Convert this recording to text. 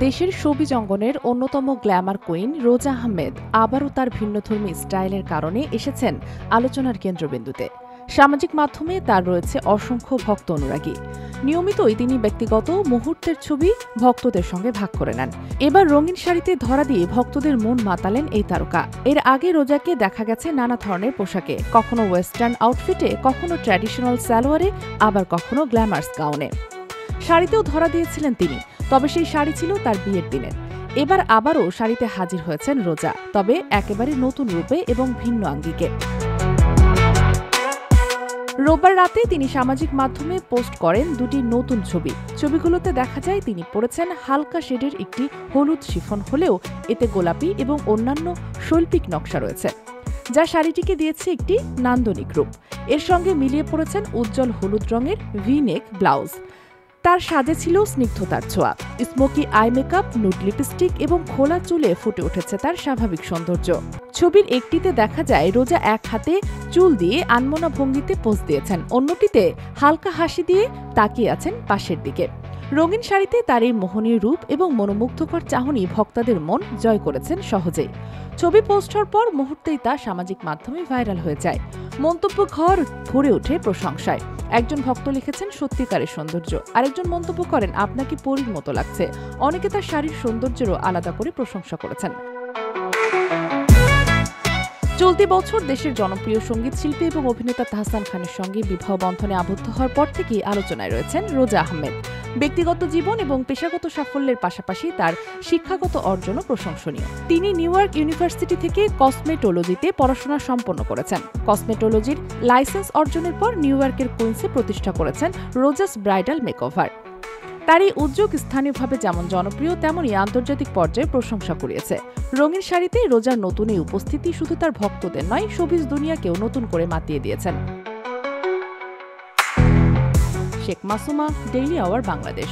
দেশের শোবিজ অঙ্গনের অন্যতম গ্ল্যামার কুইন রোজা আহমেদ আবারও তার ভিন্নধর্মী স্টাইলের কারণে এসেছেন আলোচনার কেন্দ্রবিন্দুতে। সামাজিক মাধ্যমে তার রয়েছে অসংখ্য ভক্ত অনুরাগী। নিয়মিতই তিনি ব্যক্তিগত মুহূর্তের ছবি ভক্তদের সঙ্গে ভাগ করে নেন। এবার রঙিন শাড়িতে ধরা দিয়ে ভক্তদের মন মাতালেন এই তারকা। এর আগে রোজাকে দেখা গেছে নানা ধরনের পোশাকে, কখনো ওয়েস্টার্ন আউটফিটে, কখনো ট্র্যাডিশনাল সালোয়ারে, আবার কখনো গ্ল্যামার্স গাউনে। শাড়িতেও ধরা দিয়েছিলেন তিনি, তবে সেই শাড়ি ছিল তার বিয়ের দিনের। এবার আবারও শাড়িতে হাজির হয়েছেন রোজা, তবে একেবারে নতুন রূপে এবং ভিন্ন আঙ্গিকে। রোববার রাতে তিনি সামাজিক মাধ্যমে পোস্ট করেন দুটি নতুন ছবি। ছবিগুলোতে দেখা যায় তিনি পরেছেন হালকা শেডের একটি হলুদ শিফন, হলেও এতে গোলাপি এবং অন্যান্য শৈল্পিক নকশা রয়েছে, যা শাড়িটিকে দিয়েছে একটি নান্দনিক রূপ। এর সঙ্গে মিলিয়ে পড়েছেন উজ্জ্বল হলুদ রঙের ভি নেক ব্লাউজ। তার সাজে ছিল স্নিগ্ধতার ছোঁয়া। Smoky eye makeup, nude lipstick এবং খোলা চুলে ফুটে উঠেছে তার স্বাভাবিক সৌন্দর্য। ছবির একটিতে দেখা যায় রোজা এক হাতে চুল দিয়ে আনমনা ভঙ্গিতে পোজ দিয়েছেন, অন্যটিতে হালকা হাসি দিয়ে তাকিয়ে আছেন পাশের দিকে। রঙিন শাড়িতে তার এই মোহনীয় রূপ এবং মনোমুগ্ধকর চাহনি ভক্তদের মন জয় করেছেন সহজেই। ছবি পোস্ট হওয়ার পর মুহূর্তেই তা সামাজিক মাধ্যমে ভাইরাল হয়ে যায়। মন্তব্য ঘর ভরে ওঠে প্রশংসায়। একজন ভক্ত লিখেছেন সত্যিকারের সৌন্দর্য, আরেকজন মন্তব্য করেন আপনাকে পরীর মতো লাগছে। অনেকে তার শাড়ির সৌন্দর্যেরও আলাদা করে প্রশংসা করেছেন। চলতি বছর দেশের জনপ্রিয় সঙ্গীত শিল্পী এবং অভিনেতা তাহসান খানের সঙ্গে বিবাহ বন্ধনে আবদ্ধ হওয়ার পর থেকেই আলোচনায় রয়েছেন রোজা আহমেদ। ব্যক্তিগত জীবন এবং পেশাগত সাফল্যের পাশাপাশি তার শিক্ষাগত অর্জনও প্রশংসনীয়। তিনি নিউ ইয়র্ক ইউনিভার্সিটি থেকে কসমেটোলজিতে পড়াশোনা সম্পন্ন করেছেন। কসমেটোলজির লাইসেন্স অর্জনের পর নিউ ইয়র্কের কুইন্সে প্রতিষ্ঠা করেছেন রোজাস ব্রাইডাল মেকওভার। তার এই উদ্যোগ স্থানীয়ভাবে যেমন জনপ্রিয়, তেমনই আন্তর্জাতিক পর্যায়ে প্রশংসা কুড়িয়েছে। রঙিন শাড়িতে রোজার নতুন এই উপস্থিতি শুধু তার ভক্তদের নয়, শোবিজ দুনিয়াকেও নতুন করে মাতিয়ে দিয়েছেন। Sheikh Masuma, daily hour, Bangladesh.